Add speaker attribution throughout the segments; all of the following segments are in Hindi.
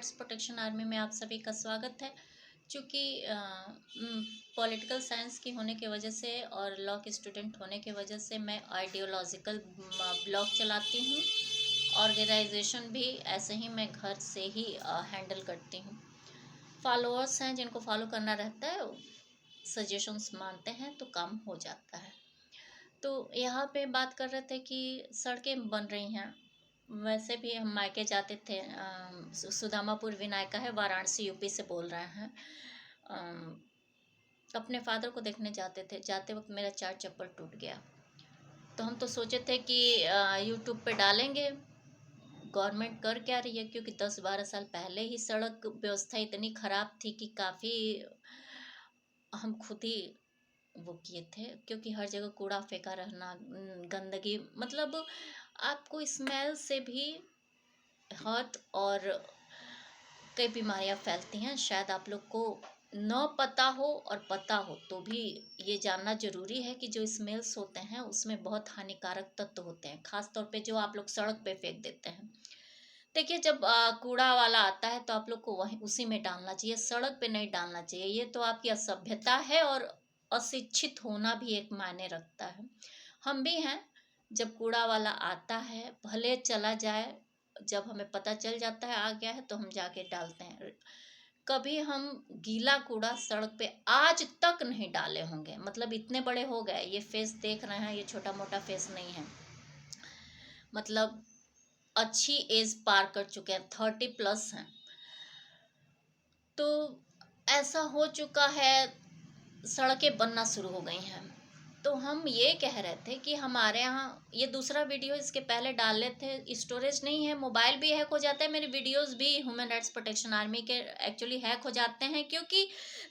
Speaker 1: राइट्स प्रोटेक्शन आर्मी में आप सभी का स्वागत है। चूँकि पॉलिटिकल साइंस की होने की वजह से और लॉ के स्टूडेंट होने की वजह से मैं आइडियोलॉजिकल ब्लॉग चलाती हूँ। ऑर्गेनाइजेशन भी ऐसे ही मैं घर से ही हैंडल करती हूँ। फॉलोअर्स हैं जिनको फॉलो करना रहता है, सजेशंस मानते हैं तो काम हो जाता है। तो यहाँ पे बात कर रहे थे कि सड़कें बन रही हैं। वैसे भी हम मायके जाते थे। सुदामापुर विनायका है, वाराणसी यूपी से बोल रहे हैं। अम, अपने फादर को देखने जाते थे, जाते वक्त मेरा 4 चप्पल टूट गया। तो हम तो सोचे थे कि यूट्यूब पे डालेंगे गवर्नमेंट कर क्या रही है, क्योंकि 10-12 साल पहले ही सड़क व्यवस्था इतनी खराब थी कि काफ़ी हम खुद ही वो किए थे, क्योंकि हर जगह कूड़ा फेंका रहना, गंदगी, मतलब आपको स्मेल से भी हर्ट और कई बीमारियां फैलती हैं। शायद आप लोग को न पता हो और पता हो तो भी ये जानना जरूरी है कि जो स्मेल्स होते हैं उसमें बहुत हानिकारक तत्व होते हैं, खास तौर पे जो आप लोग सड़क पे फेंक देते हैं। देखिए, जब कूड़ा वाला आता है तो आप लोग को वहीं उसी में डालना चाहिए, सड़क पे नहीं डालना चाहिए। ये तो आपकी असभ्यता है और अशिक्षित होना भी एक मायने रखता है। हम भी हैं, जब कूड़ा वाला आता है भले चला जाए, जब हमें पता चल जाता है आ गया है तो हम जाके डालते हैं। कभी हम गीला कूड़ा सड़क पे आज तक नहीं डाले होंगे, मतलब इतने बड़े हो गए, ये फेस देख रहे हैं, ये छोटा मोटा फेस नहीं है, मतलब अच्छी एज पार कर चुके हैं, 30+ हैं। तो ऐसा हो चुका है, सड़कें बनना शुरू हो गई हैं। तो हम ये कह रहे थे कि हमारे यहाँ ये दूसरा वीडियो इसके पहले डाले थे, स्टोरेज नहीं है, मोबाइल भी हैक हो जाता है, मेरे वीडियोस भी ह्यूमन राइट्स प्रोटेक्शन आर्मी के एक्चुअली हैक हो जाते हैं। क्योंकि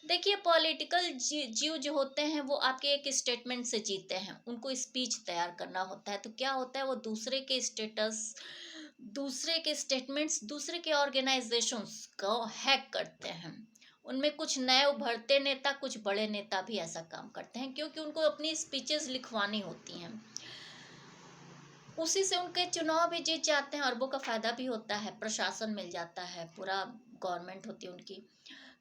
Speaker 1: देखिए, पॉलिटिकल जीव जो होते हैं वो आपके एक स्टेटमेंट से जीते हैं, उनको स्पीच तैयार करना होता है। तो क्या होता है, वो दूसरे के स्टेटस, दूसरे के स्टेटमेंट्स, दूसरे के ऑर्गेनाइजेशंस को हैक करते हैं। उनमें कुछ नए उभरते नेता, कुछ बड़े नेता भी ऐसा काम करते हैं, क्योंकि उनको अपनी स्पीचेस लिखवानी होती हैं, उसी से उनके चुनाव भी जीत जाते हैं, अरबों का फायदा भी होता है, प्रशासन मिल जाता है, पूरा गवर्नमेंट होती है उनकी।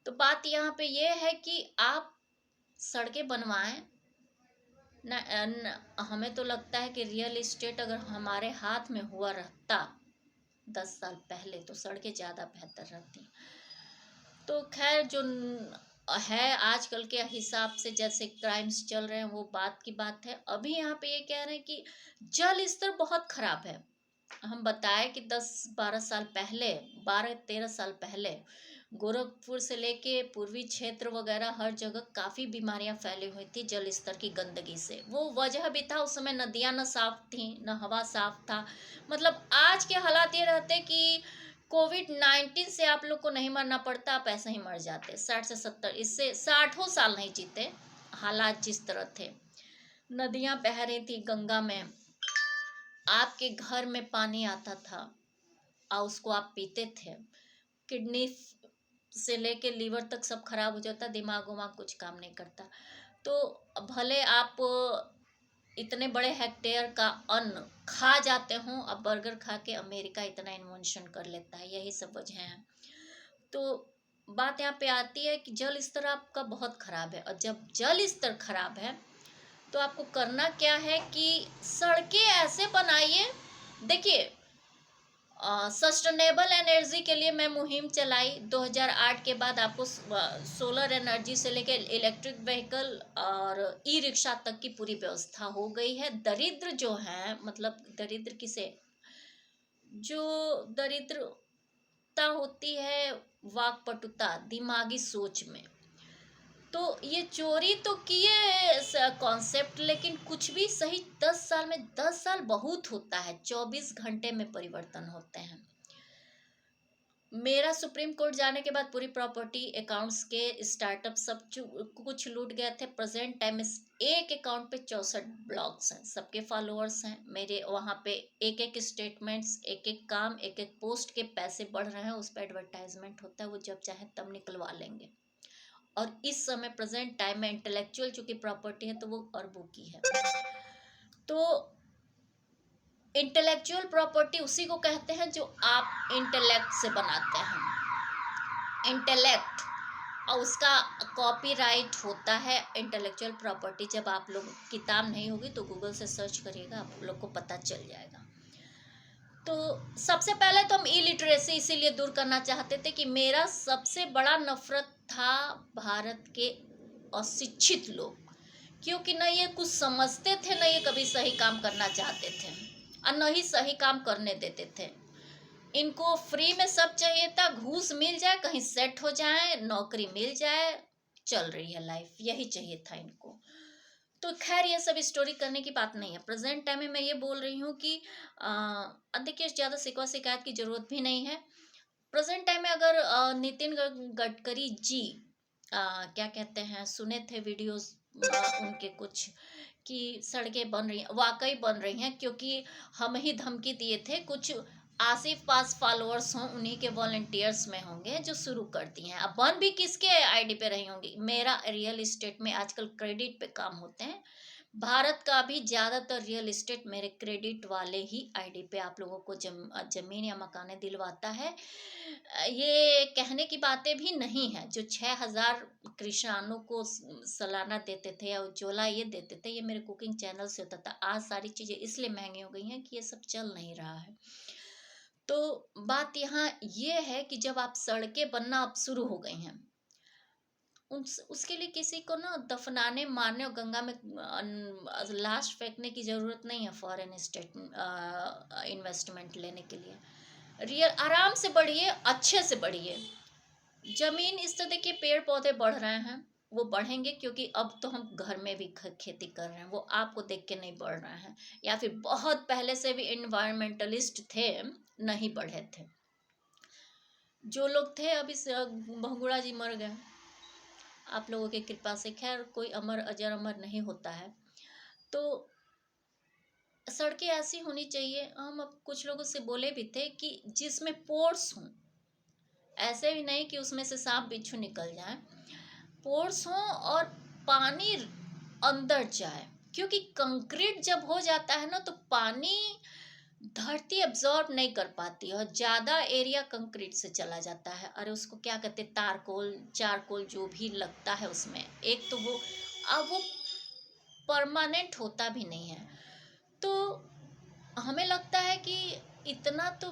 Speaker 1: तो बात यहाँ पे ये है कि आप सड़कें बनवाएं हमें तो लगता है कि रियल इस्टेट अगर हमारे हाथ में हुआ रहता 10 साल पहले तो सड़कें ज़्यादा बेहतर रहती। तो खैर, जो है आजकल के हिसाब से जैसे क्राइम्स चल रहे हैं वो बात की बात है। अभी यहाँ पे ये कह रहे हैं कि जल स्तर बहुत खराब है। हम बताएं कि 10-12 साल पहले, 12-13 साल पहले गोरखपुर से लेके पूर्वी क्षेत्र वगैरह हर जगह काफ़ी बीमारियां फैली हुई थी जल स्तर की गंदगी से। वो वजह भी था, उस समय नदियां न साफ थी, न हवा साफ था। मतलब आज के हालात ये रहते कि कोविड-19 से आप लोग को नहीं मरना पड़ता, आप ऐसे ही मर जाते 60 से 70, इससे 60 साल नहीं जीते। हालात जिस तरह थे, नदियां बह रही थी, गंगा में आपके घर में पानी आता था और उसको आप पीते थे। किडनी से लेके लीवर तक सब खराब हो जाता, दिमाग उमाग कुछ काम नहीं करता। तो भले आप इतने बड़े हेक्टेयर का अन्न खा जाते हो, अब बर्गर खा के अमेरिका इतना इन्वेंशन कर लेता है, यही सब वजह है। तो बात यहाँ पे आती है कि जल स्तर आपका बहुत खराब है, और जब जल स्तर खराब है तो आपको करना क्या है कि सड़कें ऐसे बनाइए। देखिए, सस्टेनेबल एनर्जी के लिए मैं मुहिम चलाई 2008 के बाद। आपको सोलर एनर्जी से लेकर इलेक्ट्रिक व्हीकल और ई रिक्शा तक की पूरी व्यवस्था हो गई है। दरिद्र जो है, मतलब दरिद्र किसे, जो दरिद्रता होती है वाकपटुता, दिमागी सोच में, तो ये चोरी तो किए कॉन्सेप्ट, लेकिन कुछ भी सही 10 साल में, 10 साल बहुत होता है, 24 घंटे में परिवर्तन होते हैं। मेरा सुप्रीम कोर्ट जाने के बाद पूरी प्रॉपर्टी, अकाउंट्स के स्टार्टअप सब कुछ लूट गए थे। प्रेजेंट टाइम में एक अकाउंट पे 64 ब्लॉग्स हैं, सबके फॉलोअर्स हैं मेरे वहाँ पे। एक एक स्टेटमेंट्स, एक एक काम, एक एक पोस्ट के पैसे बढ़ रहे हैं, उस पर एडवर्टाइजमेंट होता है, वो जब चाहे तब निकलवा लेंगे। और इस समय प्रेजेंट टाइम में इंटेलेक्चुअल चूंकि प्रॉपर्टी है तो वो अरबों की है। तो इंटेलेक्चुअल प्रॉपर्टी उसी को कहते हैं जो आप इंटेलेक्ट से बनाते हैं। इंटेलेक्ट और उसका कॉपीराइट होता है इंटेलेक्चुअल प्रॉपर्टी। जब आप लोग किताब नहीं होगी तो गूगल से सर्च करिएगा, आप लोग को पता चल जाएगा। तो सबसे पहले तो हम इलिटरेसी इसीलिए दूर करना चाहते थे कि मेरा सबसे बड़ा नफरत था भारत के अशिक्षित लोग, क्योंकि न ये कुछ समझते थे, न ये कभी सही काम करना चाहते थे और न ही सही काम करने देते थे। इनको फ्री में सब चाहिए था, घूस मिल जाए, कहीं सेट हो जाए, नौकरी मिल जाए, चल रही है लाइफ, यही चाहिए था इनको। तो खैर ये सब स्टोरी करने की बात नहीं है। प्रेजेंट टाइम में मैं ये बोल रही हूँ कि देखिए ज़्यादा शिकवा शिकायत की ज़रूरत भी नहीं है। प्रेजेंट टाइम में अगर नितिन गडकरी जी क्या कहते हैं, सुने थे वीडियोस उनके कुछ कि सड़कें बन रही हैं, वाकई बन रही हैं, क्योंकि हम ही धमकी दिए थे कुछ आसिफ पास फॉलोअर्स हों उन्हीं के वॉलंटियर्स में होंगे जो शुरू करती हैं। अब बन भी किसके आईडी पे रही होंगी? मेरा रियल इस्टेट में आजकल क्रेडिट पे काम होते हैं। भारत का भी ज़्यादातर रियल इस्टेट मेरे क्रेडिट वाले ही आईडी पे आप लोगों को ज़मीन या मकानें दिलवाता है। ये कहने की बातें भी नहीं है। जो 6,000 किसानों को सालाना देते थे या उज्ज्वला ये देते थे, ये मेरे कुकिंग चैनल से होता था। आज सारी चीज़ें इसलिए महंगी हो गई हैं कि ये सब चल नहीं रहा है। तो बात यहाँ ये है कि जब आप सड़कें बनना अब शुरू हो गई हैं, उसके लिए किसी को ना दफनाने, मारने और गंगा में लाश फेंकने की जरूरत नहीं है। फॉरेन स्टेट इन्वेस्टमेंट लेने के लिए रियल आराम से बढ़िए, अच्छे से बढ़िए। जमीन इस तरह देखिए, पेड़ पौधे बढ़ रहे हैं, वो बढ़ेंगे क्योंकि अब तो हम घर में भी खेती कर रहे हैं, वो आपको देख के नहीं बढ़ रहे हैं। या फिर बहुत पहले से भी इन्वायरमेंटलिस्ट थे, नहीं बढ़े थे। जो लोग थे अभी बहुगुणा जी मर गए आप लोगों की कृपा से। खैर कोई अमर अजर अमर नहीं होता है। तो सड़कें ऐसी होनी चाहिए। हम अब कुछ लोगों से बोले भी थे कि जिसमें पोर्स हों, ऐसे भी नहीं कि उसमें से सांप बिच्छू निकल जाए, पोर्स हों और पानी अंदर जाए। क्योंकि कंक्रीट जब हो जाता है ना तो पानी धरती एब्जॉर्ब नहीं कर पाती और ज़्यादा एरिया कंक्रीट से चला जाता है। अरे उसको क्या कहते हैं, तारकोल चारकोल जो भी लगता है उसमें, एक तो वो अब वो परमानेंट होता भी नहीं है। तो हमें लगता है कि इतना तो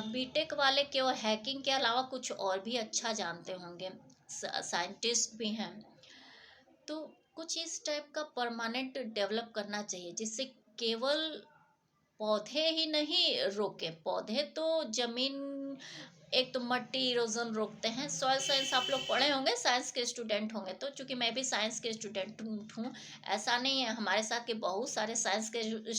Speaker 1: बीटेक वाले केवल हैकिंग के अलावा कुछ और भी अच्छा जानते होंगे, साइंटिस्ट भी हैं। तो कुछ इस टाइप का परमानेंट डेवलप करना चाहिए जिससे केवल पौधे ही नहीं रोके। पौधे तो जमीन, एक तो मट्टी इरोजन रोकते हैं। सॉइल साइंस आप लोग पढ़े होंगे, साइंस के स्टूडेंट होंगे। तो चूंकि मैं भी साइंस के स्टूडेंट हूँ, ऐसा नहीं है, हमारे साथ के बहुत सारे साइंस के स्टूडेंट